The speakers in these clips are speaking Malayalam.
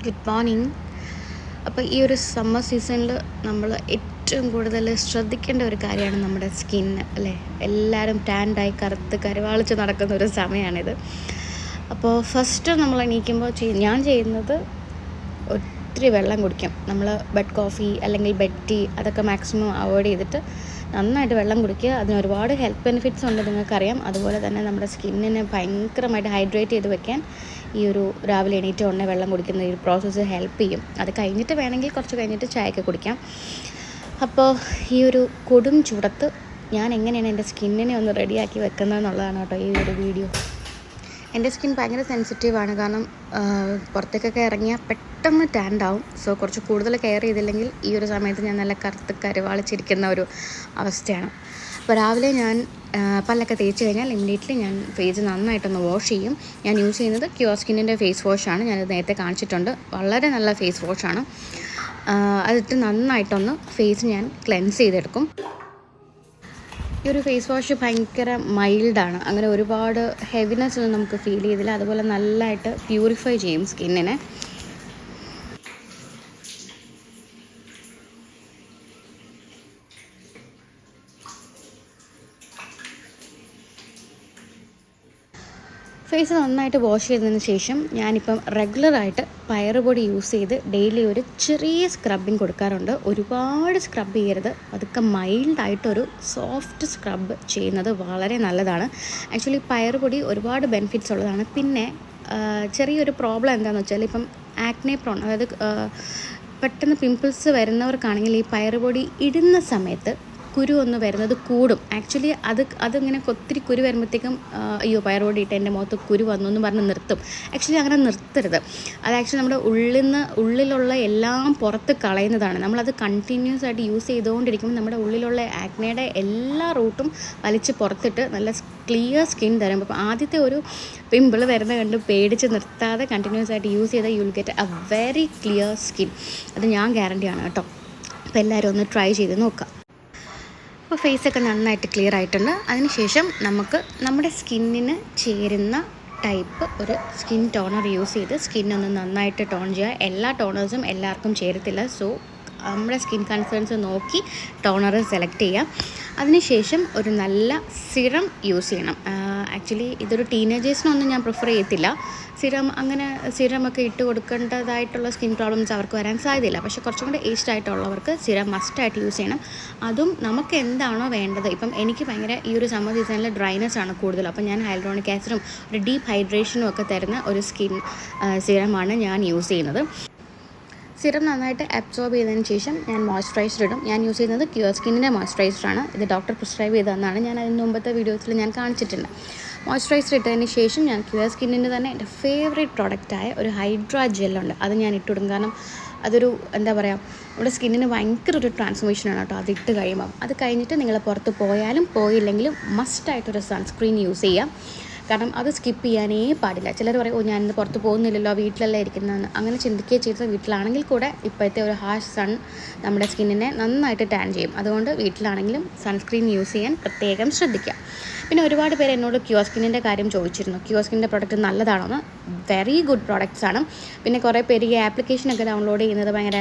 Good morning. അപ്പോൾ ഈ ഒരു സമ്മർ സീസണിൽ നമ്മൾ ഏറ്റവും കൂടുതൽ ശ്രദ്ധിക്കേണ്ട ഒരു കാര്യമാണ് നമ്മുടെ സ്കിന്ന്, അല്ലേ? എല്ലാവരും ടാൻഡായി കറുത്ത് കരുവാളിച്ച് നടക്കുന്ന ഒരു സമയമാണിത്. അപ്പോൾ ഫസ്റ്റ് നമ്മൾ എണീക്കുമ്പോൾ ഞാൻ ചെയ്യുന്നത് ഒത്തിരി വെള്ളം കുടിക്കും. നമ്മൾ ബെഡ് കോഫി അല്ലെങ്കിൽ ബെഡ് ടീ അതൊക്കെ മാക്സിമം അവോയ്ഡ് ചെയ്തിട്ട് നന്നായിട്ട് വെള്ളം കുടിക്കുക. അതിന് ഒരുപാട് ഹെൽത്ത് ബെനിഫിറ്റ്സ് ഉണ്ട്, നിങ്ങൾക്കറിയാം. അതുപോലെ തന്നെ നമ്മുടെ സ്കിന്നിനെ ഭയങ്കരമായിട്ട് ഹൈഡ്രേറ്റ് ചെയ്ത് വെക്കാൻ ഈ ഒരു രാവിലെ എണീറ്റ് ഉടനെ വെള്ളം കുടിക്കുന്ന ഈ ഒരു പ്രോസസ്സ് ഹെൽപ്പ് ചെയ്യും. അത് കഴിഞ്ഞിട്ട് വേണമെങ്കിൽ കുറച്ച് കഴിഞ്ഞിട്ട് ചായയൊക്കെ കുടിക്കാം. അപ്പോൾ ഈ ഒരു കൊടും ചൂടത്ത് ഞാൻ എങ്ങനെയാണ് എൻ്റെ സ്കിന്നിനെ ഒന്ന് റെഡിയാക്കി വെക്കുന്നതെന്നുള്ളതാണ് കേട്ടോ ഈ ഒരു വീഡിയോ. എൻ്റെ സ്കിൻ ഭയങ്കര സെൻസിറ്റീവാണ്, കാരണം പുറത്തേക്കൊക്കെ ഇറങ്ങിയാൽ പെട്ടെന്ന് ടാൻഡാവും. സോ കുറച്ച് കൂടുതൽ കെയർ ചെയ്തില്ലെങ്കിൽ ഈ ഒരു സമയത്ത് ഞാൻ നല്ല കറുത്ത് കരുവാളിച്ചിരിക്കുന്ന ഒരു അവസ്ഥയാണ്. അപ്പോൾ രാവിലെ ഞാൻ പല്ലൊക്കെ തേച്ച് കഴിഞ്ഞാൽ ഇമ്മീഡിയറ്റ്ലി ഞാൻ ഫേസ് നന്നായിട്ടൊന്ന് വാഷ് ചെയ്യും. ഞാൻ യൂസ് ചെയ്യുന്നത് ക്യൂർ സ്കിന്നിൻ്റെ ഫേസ് വാഷാണ്. ഞാനത് നേരത്തെ കാണിച്ചിട്ടുണ്ട്. വളരെ നല്ല ഫേസ് വാഷാണ്. അതിട്ട് നന്നായിട്ടൊന്ന് ഫേസ് ഞാൻ ക്ലെൻസ് ചെയ്തെടുക്കും. ഈ ഒരു ഫേസ് വാഷ് ഭയങ്കര മൈൽഡാണ്, അങ്ങനെ ഒരുപാട് ഹെവിനെസ് ഒന്നും നമുക്ക് ഫീൽ ചെയ്തില്ല. അതുപോലെ നല്ലതായിട്ട് പ്യൂരിഫൈ ചെയ്യും സ്കിന്നിനെ. ഫേസ് നന്നായിട്ട് വാഷ് ചെയ്തതിന് ശേഷം ഞാനിപ്പം റെഗുലറായിട്ട് പയറുപൊടി യൂസ് ചെയ്ത് ഡെയിലി ഒരു ചെറിയ സ്ക്രബിങ് കൊടുക്കാറുണ്ട്. ഒരുപാട് സ്ക്രബ് ചെയ്യരുത്, അതൊക്കെ മൈൽഡായിട്ടൊരു സോഫ്റ്റ് സ്ക്രബ് ചെയ്യുന്നത് വളരെ നല്ലതാണ്. ആക്ച്വലി പയറുപൊടി ഒരുപാട് ബെനിഫിറ്റ്സ് ഉള്ളതാണ്. പിന്നെ ചെറിയൊരു പ്രോബ്ലം എന്താണെന്ന് വെച്ചാൽ, ഇപ്പം ആക്നെ പ്രോൺ, അതായത് പെട്ടെന്ന് പിമ്പിൾസ് വരുന്നവർക്കാണെങ്കിൽ ഈ പയറുപൊടി ഇടുന്ന സമയത്ത് കുരു ഒന്ന് വരുന്നത് കൂടും. ആക്ച്വലി അതിങ്ങനെ ഒത്തിരി കുരു വരുമ്പോഴത്തേക്കും അയ്യോ പയറുപൊടി ഇട്ട് എൻ്റെ മുഖത്ത് കുരു വന്നു എന്ന് പറഞ്ഞ് നിർത്തും. ആക്ച്വലി അങ്ങനെ നിർത്തരുത്. അത് ആക്ച്വലി നമ്മുടെ ഉള്ളിലുള്ള എല്ലാം പുറത്ത് കളയുന്നതാണ്. നമ്മളത് കണ്ടിന്യൂസ് ആയിട്ട് യൂസ് ചെയ്തുകൊണ്ടിരിക്കുമ്പോൾ നമ്മുടെ ഉള്ളിലുള്ള ആക്നയുടെ എല്ലാ റൂട്ടും വലിച്ച് പുറത്തിട്ട് നല്ല ക്ലിയർ സ്കിൻ തരും. അപ്പോൾ ആദ്യത്തെ ഒരു പിമ്പിൾ വരുന്ന കണ്ട് പേടിച്ച് നിർത്താതെ കണ്ടിന്യൂസ് ആയിട്ട് യൂസ് ചെയ്താൽ you will get A very clear skin. അത് ഞാൻ ഗ്യാരണ്ടിയാണ് കേട്ടോ. അപ്പോൾ എല്ലാവരും ഒന്ന് ട്രൈ ചെയ്ത് നോക്കാം. അപ്പോൾ ഫേസൊക്കെ നന്നായിട്ട് ക്ലിയർ ആയിട്ടുണ്ട്. അതിനുശേഷം നമുക്ക് നമ്മുടെ സ്കിന്നിന് ചേരുന്ന ടൈപ്പ് ഒരു സ്കിൻ ടോണർ യൂസ് ചെയ്ത് സ്കിന്നൊന്ന് നന്നായിട്ട് ടോൺ ചെയ്യുക. എല്ലാ ടോണേഴ്സും എല്ലാവർക്കും ചേരത്തില്ല. സോ നമ്മുടെ സ്കിൻ കൺസേൺസ് നോക്കി ടോണർ സെലക്ട് ചെയ്യാം. അതിനുശേഷം ഒരു നല്ല സിറം യൂസ് ചെയ്യണം. ആക്ച്വലി ഇതൊരു ടീനേജേഴ്സിനൊന്നും ഞാൻ പ്രിഫർ ചെയ്യത്തില്ല. സിറമൊക്കെ ഇട്ട് കൊടുക്കേണ്ടതായിട്ടുള്ള സ്കിൻ പ്രോബ്ലംസ് അവർക്ക് വരാൻ സാധ്യതയില്ല. പക്ഷേ കുറച്ചും കൂടെ ഏജ്ഡ് ആയിട്ടുള്ളവർക്ക് സിറം മസ്റ്റായിട്ട് യൂസ് ചെയ്യണം. അതും നമുക്ക് എന്താണോ വേണ്ടത്. ഇപ്പം എനിക്ക് ഭയങ്കര ഈ ഒരു സമ്മർ സീസണിൽ ഡ്രൈനെസ് ആണ് കൂടുതൽ. അപ്പം ഞാൻ ഹൈലൂറോണിക് ആസിഡും ഒരു ഡീപ്പ് ഹൈഡ്രേഷനും ഒക്കെ തരുന്ന ഒരു സ്കിൻ സിറമാണ് ഞാൻ യൂസ് ചെയ്യുന്നത്. സിറം നന്നായിട്ട് അബ്സോർബ് ചെയ്തതിന് ശേഷം ഞാൻ മോയ്സ്ചറൈസർ ഇടും. ഞാൻ യൂസ് ചെയ്യുന്നത് ക്യൂർ സ്കിന്നിൻ്റെ മോയ്സ്ചറൈസറാണ്. ഇത് ഡോക്ടർ പ്രിസ്ക്രൈബ് ചെയ്തതെന്നാണ്. ഞാൻ അതിന് മുമ്പത്തെ വീഡിയോസിൽ ഞാൻ കാണിച്ചിട്ടുണ്ട്. മോയ്സ്ചറൈസർ ഇട്ടതിന് ശേഷം ഞാൻ ക്യൂർ സ്കിന്നിൻ്റെ തന്നെ എൻ്റെ ഫേവറേറ്റ് പ്രോഡക്റ്റായ ഒരു ഹൈഡ്രാ ജെല്ലുണ്ട്. അത് ഞാൻ ഇട്ടിടും. കാരണം അതൊരു എന്താ പറയുക, നമ്മുടെ സ്കിന്നിന് ഭയങ്കര ഒരു ട്രാൻസ്ഫോർമേഷനാണ് കേട്ടോ അതിട്ട് കഴിയുമ്പം. അത് കഴിഞ്ഞിട്ട് നിങ്ങൾ പുറത്ത് പോയാലും പോയില്ലെങ്കിലും മസ്റ്റായിട്ടൊരു സൺസ്ക്രീൻ യൂസ് ചെയ്യാം. കാരണം അത് സ്കിപ്പ് ചെയ്യാനേ പാടില്ല. ചിലർ പറയും, ഞാനിന്ന് പുറത്ത് പോകുന്നില്ലല്ലോ, വീട്ടിലല്ലേ ഇരിക്കുന്നതെന്ന്. അങ്ങനെ ചിന്തിക്കുകയും ചെയ്തത് വീട്ടിലാണെങ്കിൽ കൂടെ ഇപ്പോഴത്തെ ഒരു ഹാഷ് സൺ നമ്മുടെ സ്കിന്നിനെ നന്നായിട്ട് ടാൻ ചെയ്യും. അതുകൊണ്ട് വീട്ടിലാണെങ്കിലും സൺസ്ക്രീൻ യൂസ് ചെയ്യാൻ പ്രത്യേകം ശ്രദ്ധിക്കുക. പിന്നെ ഒരുപാട് പേര് എന്നോട് ക്യൂർ സ്കിന്നിൻ്റെ കാര്യം ചോദിച്ചിരുന്നു. ക്യൂർ സ്കിന്നിൻ്റെ പ്രോഡക്റ്റ് നല്ലതാണോ? വെരി ഗുഡ് പ്രോഡക്റ്റ്സ് ആണ്. പിന്നെ കുറേ പേര് ഈ ആപ്ലിക്കേഷനൊക്കെ ഡൗൺലോഡ് ചെയ്യുന്നത് ഭയങ്കര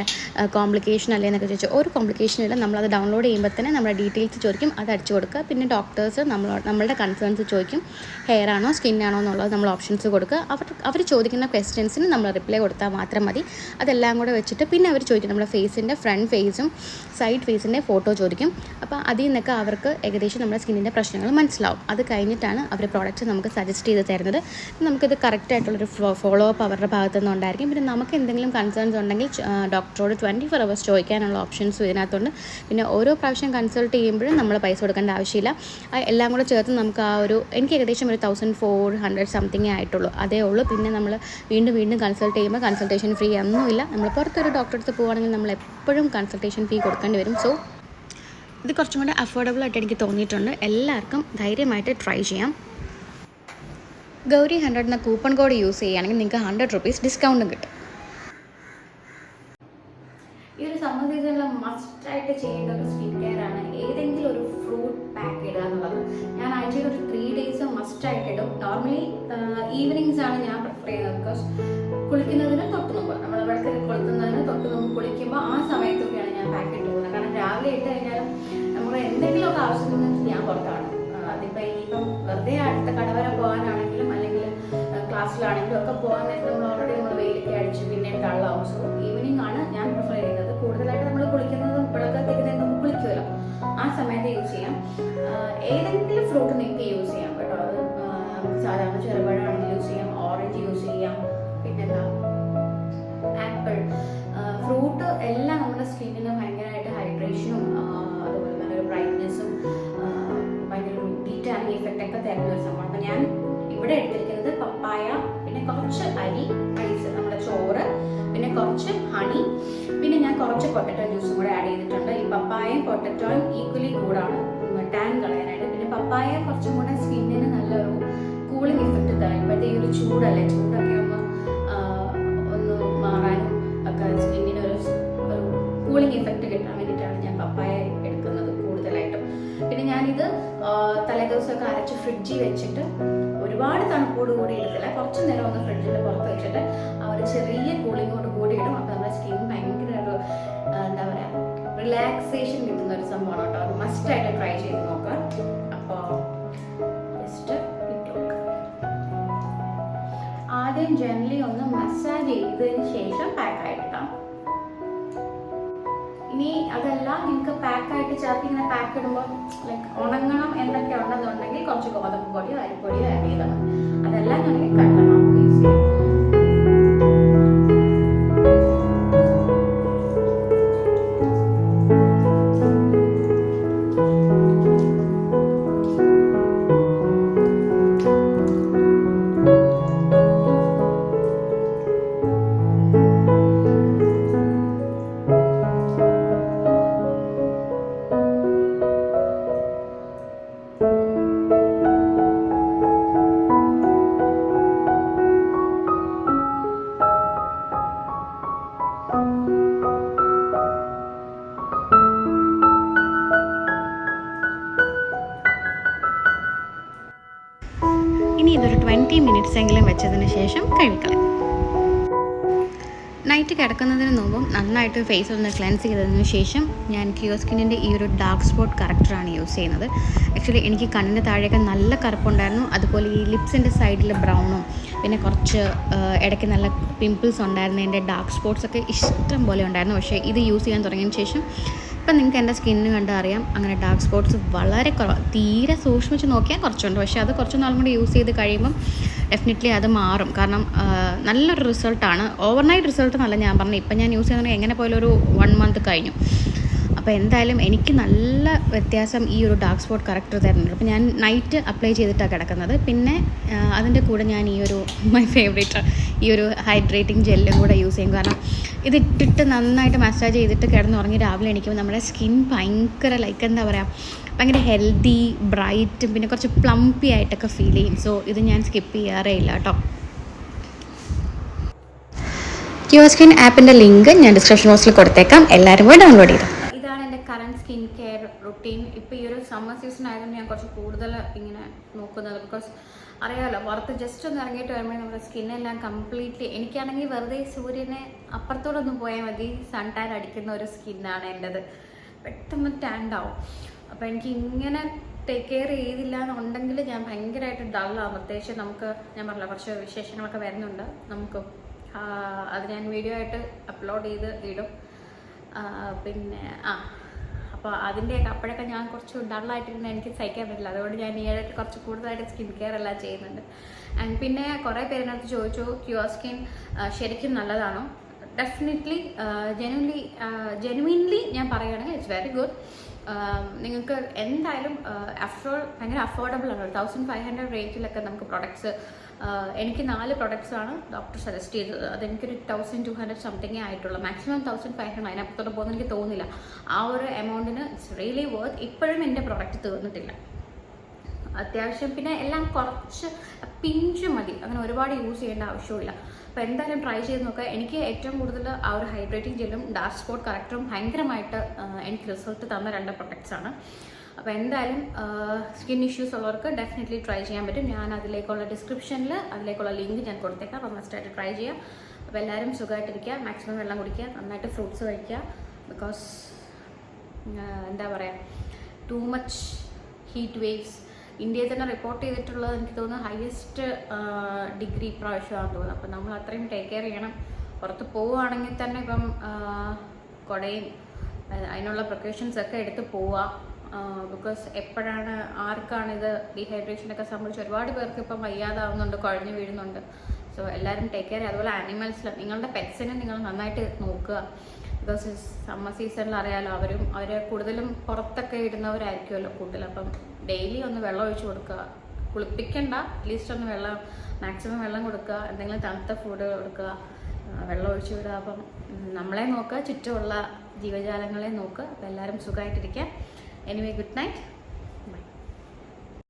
കോംപ്ലിക്കേഷൻ അല്ലേ എന്നൊക്കെ ചോദിച്ചു. ഒരു കോംപ്ലിക്കേഷനില്ല. നമ്മളത് ഡൗൺലോഡ് ചെയ്യുമ്പോൾ തന്നെ നമ്മുടെ ഡീറ്റെയിൽസ് ചോദിക്കും, അത് അടിച്ചു കൊടുക്കുക. പിന്നെ ഡോക്ടേഴ്സ് നമ്മളുടെ കൺസേൺസ് ചോദിക്കും, ഹെയർ ആണോ സ്കിൻ ആണോ എന്നുള്ളത് നമ്മൾ ഓപ്ഷൻസ് കൊടുക്കുക. അവർ ചോദിക്കുന്ന ക്വസ്റ്റ്യൻസിന് നമ്മൾ റിപ്ലൈ കൊടുത്താൽ മാത്രം മതി. അതെല്ലാം കൂടെ വെച്ചിട്ട് പിന്നെ അവർ ചോദിക്കും നമ്മുടെ ഫേസിൻ്റെ ഫ്രണ്ട് ഫേസും സൈഡ് ഫേസിൻ്റെ ഫോട്ടോ ചോദിക്കും. അപ്പോൾ അതിൽ നിന്നൊക്കെ അവർക്ക് ഏകദേശം നമ്മുടെ സ്കിന്നിൻ്റെ പ്രശ്നങ്ങൾ മനസ്സിലാവും. അത് കഴിഞ്ഞിട്ടാണ് അവർ പ്രോഡക്റ്റ്സ് നമുക്ക് സജസ്റ്റ് ചെയ്ത് തരുന്നത്. നമുക്കിത് കറക്റ്റായിട്ടുള്ളൊരു ഫോളോ അപ്പ് അവരുടെ ഭാഗത്തു നിന്നുണ്ടായിരിക്കും. പിന്നെ നമുക്ക് എന്തെങ്കിലും കൺസേൺസ് ഉണ്ടെങ്കിൽ ഡോക്ടറോട് 24 hours ചോദിക്കാനുള്ള ഓപ്ഷൻസും ഇതിനകത്തുണ്ട്. പിന്നെ ഓരോ പ്രാവശ്യം കൺസൾട്ട് ചെയ്യുമ്പോഴും നമ്മൾ പൈസ കൊടുക്കേണ്ട ആവശ്യമില്ല. എല്ലാം കൂടെ ചേർത്ത് നമുക്ക് എനിക്ക് ഏകദേശം ഒരു 1400 സംതിങ്ങേ ആയിട്ടുള്ളൂ, അതേ ഉള്ളൂ. പിന്നെ നമ്മൾ വീണ്ടും കൺസൾട്ട് ചെയ്യുമ്പോൾ കൺസൾട്ടേഷൻ ഫ്രീ ഒന്നുമില്ല. നമ്മൾ പുറത്തൊരു ഡോക്ടറെ അടുത്ത് പോവുകയാണെങ്കിൽ നമ്മൾ എപ്പോഴും കൺസൾട്ടേഷൻ ഫീ കൊടുക്കേണ്ടി വരും. സോ ഇത് കുറച്ചും കൂടെ അഫോർഡബിൾ ആയിട്ട് എനിക്ക് തോന്നിയിട്ടുണ്ട്. എല്ലാവർക്കും ധൈര്യമായിട്ട് ട്രൈ ചെയ്യാം. ഗൗരി 100 എന്ന കൂപ്പൺ കോഡ് യൂസ് ചെയ്യുകയാണെങ്കിൽ നിങ്ങൾക്ക് 100 rupees ഡിസ്കൗണ്ടും കിട്ടും. ഈ ഒരു സമ്മർ സീസണിൽ മസ്റ്റായിട്ട് ചെയ്യേണ്ട ഒരു സ്കിൻ കെയർ ആണ് ഏതെങ്കിലും ഒരു ഫ്രൂട്ട് പാക്ക് ഇടുക എന്നുള്ളത്. ഞാൻ ആഴ്ച ആഴ്ചയിൽ ഒരു 3 days മസ്റ്റായിട്ട് ഇടും. നോർമലി ഈവനിങ്സ് ആണ് ഞാൻ പ്രിഫർ ചെയ്യുന്നത്. ബിക്കോസ് കുളിക്കുന്നതിന് തൊട്ട് മുമ്പ്, നമ്മൾ വിളക്ക് കൊളുത്തുന്നതിന് തൊട്ട് മുമ്പ് കുളിക്കുമ്പോൾ ആ സമയത്തൊക്കെയാണ് ഞാൻ പാക്ക് ഇട്ട് പോകുന്നത്. കാരണം രാവിലെ ഇട്ട് കഴിഞ്ഞാലും നമുക്ക് എന്തെങ്കിലുമൊക്കെ ആവശ്യമുണ്ടെങ്കിൽ ഞാൻ പുറത്താണ്. അതിപ്പോൾ ഇനിയിപ്പം വെറുതെ അടുത്ത കടവരെ പോകാനാണെങ്കിലും അല്ലെങ്കിൽ ക്ലാസ്സിലാണെങ്കിലും ഒക്കെ പോകാൻ നേരത്തെ നമ്മൾ വെയിലൊക്കെ അടിച്ച് പിന്നെ കള്ളാവും. സോ ഈവനിങ് ആണ് ഞാൻ പ്രിഫർ ചെയ്യുന്നത്. കൂടുതലായിട്ട് നമ്മൾ കുളിക്കുന്നതും വിളക്ക് കത്തിക്കുന്നതും നമുക്ക് കുളിക്കുമല്ലോ, ആ സമയത്ത് യൂസ് ചെയ്യാം. ഏതെങ്കിലും ഫ്രൂട്ട് നിങ്ങൾക്ക് യൂസ് ചെയ്യാം കേട്ടോ. അത് നമുക്ക് സാധാരണ ചെറുപഴമാണെങ്കിൽ യൂസ് ചെയ്യാം, ഓറഞ്ച് യൂസ് ചെയ്യാം, പിന്നെന്താ ആപ്പിൾ. ഫ്രൂട്ട് എല്ലാം നമ്മുടെ സ്കിന്നിന് ഭയങ്കരമായിട്ട് ഹൈഡ്രേഷനും അതുപോലെ നല്ലൊരു ബ്രൈറ്റ്നെസ്സും ഭയങ്കര ഡീറ്റാനിങ് ഇഫക്റ്റ് ഒക്കെ തരുന്ന ഒരു സംഭവമാണ്. അപ്പം ഞാൻ ഇവിടെ എടുത്തിരിക്കുന്നത് പപ്പായ, പിന്നെ കുറച്ച് അരി റൈസ്, നമ്മുടെ ചോറ്, പിന്നെ കുറച്ച് ഹണി, പിന്നെ ഞാൻ കുറച്ച് പൊട്ടറ്റോ ജ്യൂസും കൂടെ ആഡ് ചെയ്തിട്ടുണ്ട്. ഈ പപ്പായയും പൊട്ടറ്റോയും ഈക്വലി കൂടാണ് ടാൻ കളയാനായിട്ട്. പിന്നെ പപ്പായ കുറച്ചും കൂടെ സ്കിന്നിന് നല്ലൊരു കൂളിംഗ് ഇഫക്റ്റ് തരാം. ഇപ്പോഴത്തെ ഈ ഒരു ചൂടൊക്കെ ഒന്ന് മാറാനും ഒക്കെ സ്കിന്നിന് ഒരു കൂളിംഗ് ഇഫക്റ്റ് കിട്ടാൻ വേണ്ടിയിട്ടാണ് ഞാൻ പപ്പായ എടുക്കുന്നത് കൂടുതലായിട്ടും. പിന്നെ ഞാനിത് തലേദിവസമൊക്കെ അരച്ച് ഫ്രിഡ്ജിൽ വെച്ചിട്ട് ഒരുപാട് തണുപ്പോട് കൂടി എടുക്കില്ല, കുറച്ച് നേരം ഒന്ന് ഫ്രിഡ്ജിൻ്റെ പുറത്ത് വെച്ചിട്ട് ആ ഒരു ചെറിയ കൂളിങ്ങോട് കൂടി ഇടും. അപ്പോൾ നമ്മുടെ സ്കിൻ ഭയങ്കര ഒരു എന്താ പറയുക റിലാക്സേഷൻ കിട്ടുന്ന ഒരു സംഭവമാണ് കേട്ടോ. അത് മസ്റ്റായിട്ട് ട്രൈ ചെയ്ത് നോക്കാം. അപ്പോൾ ജസ്റ്റ് ഇട്ട് നോക്കാം. ആദ്യം ജനറലി ഒന്ന് മസാജ് ചെയ്തതിന് ശേഷം പാക്കായിട്ടിടാം. ഇനി അതല്ല നിങ്ങൾക്ക് പാക്കായിട്ട് ചേർത്ത് ഇങ്ങനെ പാക്ക് ഇടുമ്പോൾ ലൈക്ക് ഉണങ്ങണം എന്നൊക്കെ ഉണ്ടെന്നുണ്ടെങ്കിൽ കുറച്ച് ഗോതമ്പ് പൊടിയോ അരിപ്പൊടിയോ ആഡ് ചെയ്താൽ മതി. അതല്ല എന്നുണ്ടെങ്കിൽ കടലമാവ് യൂസ് ചെയ്യാം. ഇനി ഇതൊരു 20 minutes എങ്കിലും വെച്ചതിന് ശേഷം കഴുകിക്കളയാം. നൈറ്റ് കിടക്കുന്നതിന് മുമ്പും നന്നായിട്ട് ഫേസ് ഒന്ന് ക്ലെൻസ് ചെയ്തതിന് ശേഷം ഞാൻ ക്ലിയോസ്കിന്നിൻ്റെ ഈ ഒരു ഡാർക്ക് സ്പോട്ട് കറക്റ്ററാണ് യൂസ് ചെയ്യുന്നത്. ആക്ച്വലി എനിക്ക് കണ്ണിൻ്റെ താഴെയൊക്കെ നല്ല കറുപ്പുണ്ടായിരുന്നു, അതുപോലെ ഈ ലിപ്സിൻ്റെ സൈഡിൽ ബ്രൗണും പിന്നെ കുറച്ച് ഇടയ്ക്ക് നല്ല പിമ്പിൾസ് ഉണ്ടായിരുന്നു. എൻ്റെ ഡാർക്ക് സ്പോട്ട്സൊക്കെ ഇഷ്ടം പോലെ ഉണ്ടായിരുന്നു. പക്ഷേ ഇത് യൂസ് ചെയ്യാൻ തുടങ്ങിയതിന് ശേഷം ഇപ്പം നിങ്ങൾക്ക് എൻ്റെ സ്കിന്നിന് കണ്ടാൽ അറിയാം, അങ്ങനെ ഡാർക്ക് സ്പോട്ട്സ് വളരെ കുറവ്. തീരെ സൂക്ഷ്മിച്ച് നോക്കിയാൽ കുറച്ചുണ്ട്, പക്ഷേ അത് കുറച്ച് നാളും കൂടി യൂസ് ചെയ്ത് കഴിയുമ്പം ഡെഫിനറ്റ്ലി അത് മാറും. കാരണം നല്ലൊരു റിസൾട്ടാണ്. ഓവർനൈറ്റ് റിസൾട്ട് എന്നല്ല ഞാൻ പറഞ്ഞത്, ഇപ്പം ഞാൻ യൂസ് ചെയ്യുന്നത് എങ്ങനെ പോലും ഒരു 1 month കഴിഞ്ഞു. അപ്പോൾ എന്തായാലും എനിക്ക് നല്ല വ്യത്യാസം ഈ ഒരു ഡാർക്ക് സ്പോട്ട് കറക്റ്റർ തരുന്നുണ്ട്. അപ്പോൾ ഞാൻ നൈറ്റ് അപ്ലൈ ചെയ്തിട്ടാണ് കിടക്കുന്നത്. പിന്നെ അതിൻ്റെ കൂടെ ഞാൻ ഈ ഒരു മൈ ഫേവറേറ്റ് ഈ ഒരു ഹൈഡ്രേറ്റിംഗ് ജെല്ലും കൂടെ യൂസ് ചെയ്യും. കാരണം ഇതിട്ടിട്ട് നന്നായിട്ട് മസാജ് ചെയ്തിട്ട് കിടന്നുറങ്ങി രാവിലെ എണീക്കുമ്പോൾ നമ്മുടെ സ്കിൻ ഭയങ്കര ലൈക്ക് എന്താ പറയുക, ഭയങ്കര ഹെൽത്തി ബ്രൈറ്റും പിന്നെ കുറച്ച് പ്ലംപി ആയിട്ടൊക്കെ ഫീൽ ചെയ്യും. സോ ഇത് ഞാൻ സ്കിപ്പ് ചെയ്യാറേ ഇല്ല കേട്ടോ. ക്ലിയോസ്കിൻ ആപ്പിൻ്റെ ലിങ്ക് ഞാൻ ഡിസ്ക്രിപ്ഷൻ ബോക്സിൽ കൊടുത്തേക്കാം, എല്ലാവരും പോയി ഡൗൺലോഡ് ചെയ്തു. ഇതാണ് എൻ്റെ കറൻറ്റ് സ്കിൻ കെയർ റുട്ടീൻ. ഇപ്പോൾ ഈ ഒരു സമ്മർ സീസൺ ആയതുകൊണ്ട് ഞാൻ കുറച്ച് കൂടുതൽ ഇങ്ങനെ നോക്കുന്നത്. ബിക്കോസ് അറിയാമല്ലോ, പുറത്ത് ജസ്റ്റ് ഒന്ന് ഇറങ്ങിയിട്ട് വരുമ്പോൾ നമ്മുടെ സ്കിന്നെല്ലാം കംപ്ലീറ്റ്ലി, എനിക്കാണെങ്കിൽ വെറുതെ സൂര്യനെ അപ്പുറത്തോടൊന്നും പോയാൽ മതി സൺ ടാൻ അടിക്കുന്ന ഒരു സ്കിന്നാണ് എൻ്റെത്. പെട്ടെന്ന് ടാൻഡാവും. അപ്പോൾ എനിക്ക് ഇങ്ങനെ ടേക്ക് കെയർ ചെയ്തില്ല എന്നുണ്ടെങ്കിൽ ഞാൻ ഭയങ്കരമായിട്ട് ഡള്ളാവും. പ്രത്യേകിച്ച് നമുക്ക് ഞാൻ പറഞ്ഞില്ല കുറച്ച് വിശേഷങ്ങളൊക്കെ വരുന്നുണ്ട്, നമുക്ക് അത് ഞാൻ വീഡിയോ ആയിട്ട് അപ്ലോഡ് ചെയ്ത് ഇടും. പിന്നെ അപ്പോൾ അതിൻ്റെയൊക്കെ അപ്പോഴൊക്കെ ഞാൻ കുറച്ച് ഡള്ളായിട്ടിരുന്ന് എനിക്ക് സഹിക്കാൻ പറ്റില്ല. അതുകൊണ്ട് ഞാൻ ഈയിടെ കുറച്ച് കൂടുതലായിട്ട് സ്കിൻ കെയർ എല്ലാം ചെയ്യുന്നുണ്ട്. ആൻഡ് പിന്നെ കുറേ പേരിനകത്ത് ചോദിച്ചു ക്ലിയോസ്കിൻ ശരിക്കും നല്ലതാണോ? ഡെഫിനറ്റ്ലി ജെനുവിൻലി ഞാൻ പറയുകയാണെങ്കിൽ ഇറ്റ്സ് വെരി ഗുഡ്. നിങ്ങൾക്ക് എന്തായാലും ഭയങ്കര അഫോർഡബിൾ ആണ്. 1500 റേറ്റിലൊക്കെ നമുക്ക് പ്രൊഡക്ട്സ്, എനിക്ക് 4 പ്രൊഡക്ട്സാണ് ഡോക്ടർ സജസ്റ്റ് ചെയ്തത്. അതെനിക്കൊരു 1200 സംതിങ്ങേ ആയിട്ടുള്ളൂ. മാക്സിമം 1500, അതിനപ്പുറത്തോട്ട് പോകുന്ന എനിക്ക് തോന്നുന്നില്ല. ആ ഒരു എമൗണ്ടിന് ഇറ്റ്സ് റിയലി വർത്ത്. ഇപ്പോഴും എൻ്റെ പ്രൊഡക്റ്റ് തീർന്നിട്ടില്ല അത്യാവശ്യം. പിന്നെ എല്ലാം കുറച്ച് പിഞ്ച് മതി, അങ്ങനെ ഒരുപാട് യൂസ് ചെയ്യേണ്ട ആവശ്യമില്ല. അപ്പോൾ എന്തായാലും ട്രൈ ചെയ്ത് നോക്കുക. എനിക്ക് ഏറ്റവും കൂടുതൽ ആ ഒരു ഹൈഡ്രേറ്റിംഗ് ജെല്ലും ഡാർക്ക് സ്പോട്ട് കറക്റ്ററും ഭയങ്കരമായിട്ട് എനിക്ക് റിസൾട്ട് തന്ന 2 പ്രൊഡക്ട്സാണ്. അപ്പോൾ എന്തായാലും സ്കിൻ ഇഷ്യൂസ് ഉള്ളവർക്ക് ഡെഫിനറ്റ്ലി ട്രൈ ചെയ്യാൻ പറ്റും. ഞാൻ അതിലേക്കുള്ള ഡിസ്ക്രിപ്ഷനിൽ അതിലേക്കുള്ള ലിങ്ക് ഞാൻ കൊടുത്തേക്കാം. അപ്പോൾ മസ്റ്റായിട്ട് ട്രൈ ചെയ്യാം. അപ്പോൾ എല്ലാവരും സുഖമായിട്ടിരിക്കുക, മാക്സിമം വെള്ളം കുടിക്കുക, നന്നായിട്ട് ഫ്രൂട്ട്സ് കഴിക്കുക. ബിക്കോസ് എന്താ പറയുക, ടു മച്ച് ഹീറ്റ് വേവ്സ് ഇന്ത്യയിൽ തന്നെ റിപ്പോർട്ട് ചെയ്തിട്ടുള്ളത് എനിക്ക് തോന്നുന്നു ഹയസ്റ്റ് ഡിഗ്രി ഇപ്രാവശ്യമാണെന്ന് തോന്നുന്നു. അപ്പോൾ നമ്മൾ അത്രയും ടേക്ക് കെയർ ചെയ്യണം. പുറത്ത് പോവുകയാണെങ്കിൽ തന്നെ ഇപ്പം കുടയും അതിനുള്ള പ്രിക്കോഷൻസ് ഒക്കെ എടുത്ത് പോവുക. ബിക്കോസ് എപ്പോഴാണ് ആർക്കാണിത് ഡീഹൈഡ്രേഷനൊക്കെ സംഭവിച്ച് ഒരുപാട് പേർക്ക് ഇപ്പം വയ്യാതാവുന്നുണ്ട്, കുഴഞ്ഞു വീഴുന്നുണ്ട്. സോ എല്ലാവരും ടേക്ക് കെയർ. അതുപോലെ ആനിമൽസിൽ നിങ്ങളുടെ പെറ്റ്സിനെ നിങ്ങൾ നന്നായിട്ട് നോക്കുക. ബിക്കോസ് സമ്മർ സീസണിൽ അറിയാമല്ലോ, അവരെ കൂടുതലും പുറത്തൊക്കെ ഇടുന്നവരായിരിക്കുമല്ലോ കൂടുതൽ. അപ്പം ഡെയിലി ഒന്ന് വെള്ളം ഒഴിച്ച് കൊടുക്കുക. കുളിപ്പിക്കണ്ട, അറ്റ്ലീസ്റ്റ് ഒന്ന് മാക്സിമം വെള്ളം കൊടുക്കുക, എന്തെങ്കിലും തണുത്ത ഫുഡ് കൊടുക്കുക, വെള്ളം ഒഴിച്ച് വിടുക. അപ്പം നമ്മളെ നോക്കുക, ചുറ്റുമുള്ള ജീവജാലങ്ങളെ നോക്കുക. അപ്പോൾ എല്ലാവരും സുഖമായിട്ടിരിക്കുക. Anyway, good night.